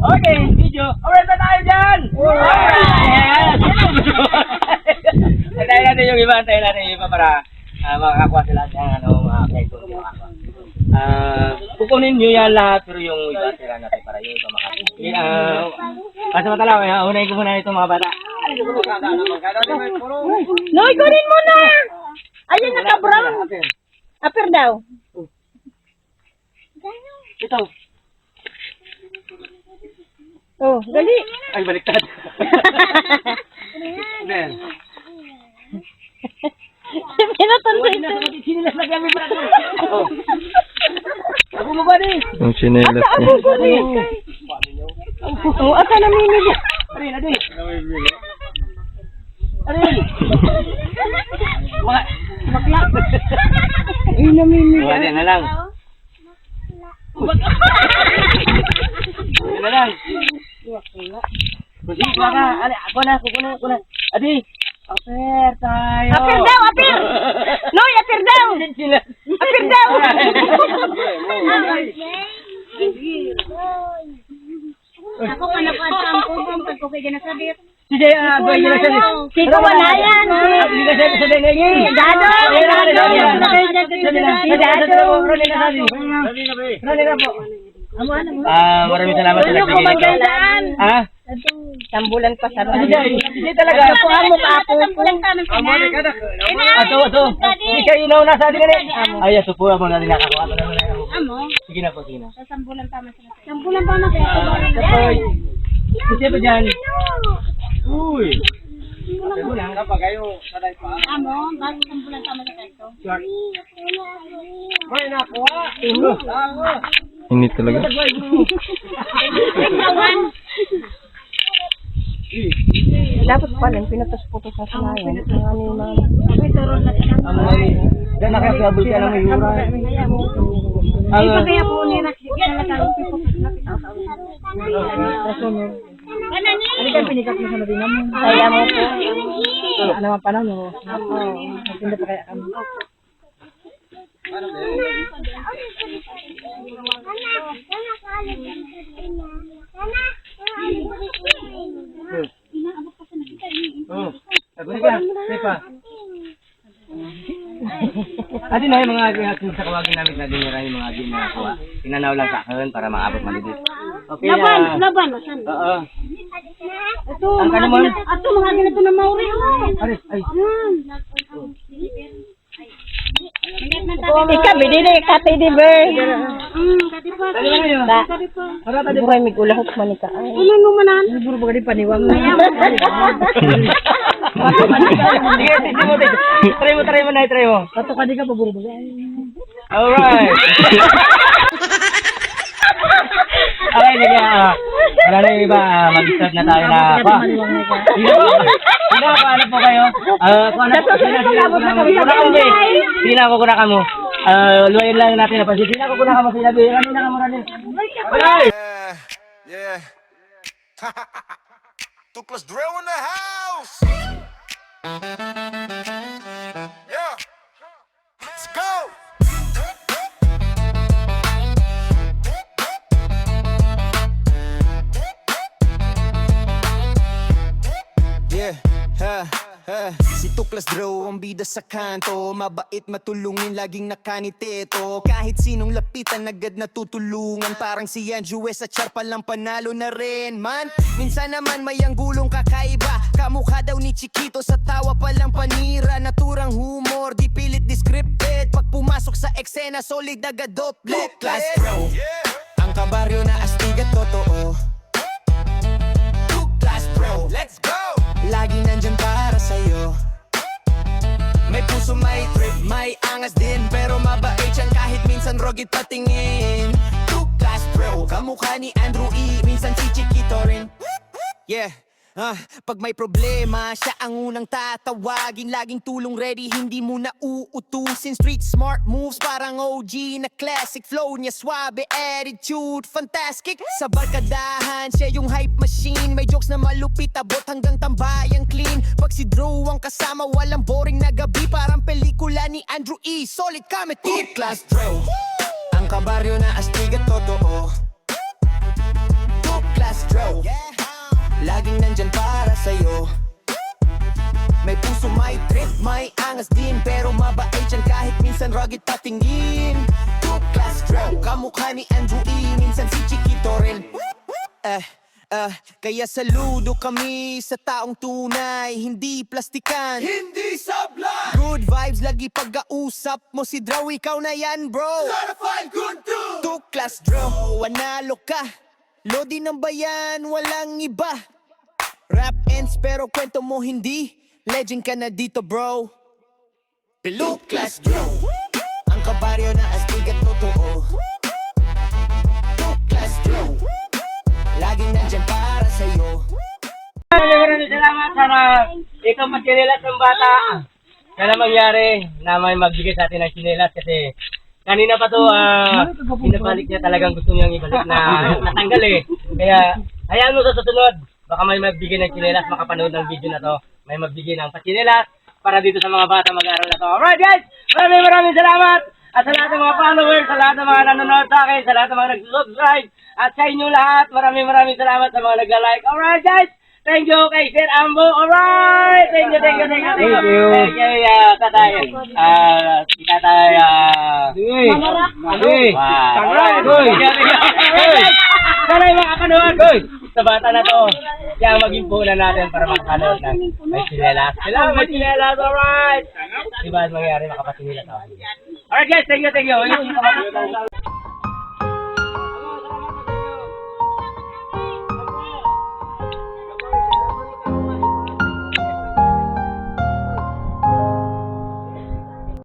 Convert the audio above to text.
Okay, video. Alright na tayo dyan! Alright! Antayin natin yung iba, para makakakuha sila ng mga playtone. Kukunin nyo yan lahat, pero yung iba sila natin para yung iba makakakuha. Kasamata lang, unahin ko muna itong mga bata. Noy, kunin mo na! Ayun na ka-brown. Upper daw. Ito. Oh, dali. Ay, baliktad. Ben. Pinatunod ito. Sinilas na kami para ito. Ako mo ba din? Ang sinelas niya. Ako ko din. Oh, asa namimili? Arin, arin. Arin. Bakla. Ay, namimili. Arin na lang. Arin na lang. Kusi, kuha ka. Ako na. Adi. Aper tayo. Upper daw, upper. Noy, upper daw. Upper daw. Ako pa nakuha ko kung pagkukay na sabit. Sige, boy, gila siya. Siko wala yan. Gila siya sa dengi. Dado. Maraming salamat sa nagbigay nito. Ah? Sambulan pa sa Hindi talaga. Kuha mo pa ako. Ato. Ikaw inaw na sa atin ganit. Ay, ato po ako na nakakuha. Amo, Sige na po, sige na. sa sambulan pa man sila. Sambulan pa man sila. Katoy. Kasi ba dyan? Uy. Sabi lang kapag kayo saday pa. Amo, bago sambulan pa man sila ito. May nakuha. Init talaga. Dapat pala, pinatas-putos na sanayan. Ang ano yung mga... Diyan nakakabul ka ng mayura. Ay, kaya po nila talaga. Ano ni? Ano ka pinikap mo sa Madina mo? Kaya mo po. Ano ang panahon mo? Oo. Magtinda pa kaya kami. Sabi ka, Sepa. Ati na yung mga aking sa kawagin namin na dinira yung mga aking nakakuha. Tinanaw lang sa akin para maabot malibis. Okay na. Laban, saan? Oo. Ito, Ang mga kanaman. mga ginito na mauri. Aris, ay. Ika, bidili ka, Teddy Bear. Katipa. Dali lang yun. Katipa. Di ba may gulahok man ka? Ay. Ano numanan? Siguro ba ka paniwang na? Sige, try mo. Try mo. Pato ka di ka paburo ba? Alright. Okay, sige. Wala na yung iba. Mag-start na tayo na. Sige po. Paano po kayo? Sina ko kuna kamo. Luwayin lang natin na pansin. Sina ko kuna kamo. Sinabi. Ano na kamo rin? Yeah. Tuklas drill in the house. Yeah. Let's go. Yeah. Si Tuklas Draw ang bida sa kanto. Mabait, matulungin, laging nakaniteto. Kahit sinong lapitan, agad natutulungan. Parang si Andrew West at Char palang panalo na rin man. Minsan naman may anggulong kakaiba. Kamukha daw ni Chiquito sa tawa palang panira. Naturang humor, di pilit di scripted. Pag pumasok sa eksena, solid agad doble. Tuklas Draw, ang kabaryo na astig at totoo. Tuklas Draw, let's go! Lagi nandyan para sa'yo. May puso, may trip, may angas din. Pero mabait yan kahit minsan rogit patingin. Tuklas Bro, kamukha ni Andrew E. Minsan si Chiquito rin. Yeah. Pag may problema, siya ang unang tatawagin. Laging tulong ready, hindi mo na uutusin. Street smart moves, parang OG na classic flow niya. Suabe attitude, fantastic. Sa barkadahan, siya yung hype machine. May jokes na malupit, abot hanggang tambayang clean. Pag si Drew ang kasama, walang boring na gabi. Parang pelikula ni Andrew E. Solid comedy. Class Drew, ang kabaryo na astig at totoo. Class Rugit patingin Two class Dre Kamukha ni Andrew E Minsan si Chiquito rin Kaya saludo kami sa taong tunay Hindi plastikan Hindi sablay Good vibes lagi pag-ausap mo Si Draw ikaw na yan bro Certified good dude Two class Draw Wanalo ka Lodi ng bayan Walang iba Rap ends pero kwento mo hindi Legend ka na dito bro Two class Draw Ang kabaryo na astig at totoo Two class Draw Laging nandyan para sa'yo Maraming salamat. Sana ikaw mag-chinelas ng bata. Sana mangyari na may magbigay sa atin ng chinelas kasi kanina pa to, pinabalik niya talagang gusto niyang ibalik na natanggal eh. Kaya, hayaan mo sa susunod. Baka may magbigay ng chinelas, makapanood ng video na to. May magbigay ng pachinelas para dito sa mga bata mag-aaral na to. Alright guys, maraming salamat. At sa lahat ng mga followers, sa lahat ng mga nanonood sa akin, sa lahat ng mga nag-subscribe, at sa inyo lahat, maraming salamat sa mga nag-like. Alright guys, thank you kay Sir Ambo. Alright, thank you. Thank you, Tatay. Tatay, alright, sana yung mga kanood, sa bata na to. Kaya maging puhunan natin para makakanood ng may sinelas. May sinelas, alright. Diba mangyari makapasinelas ako? Alright guys, thank you.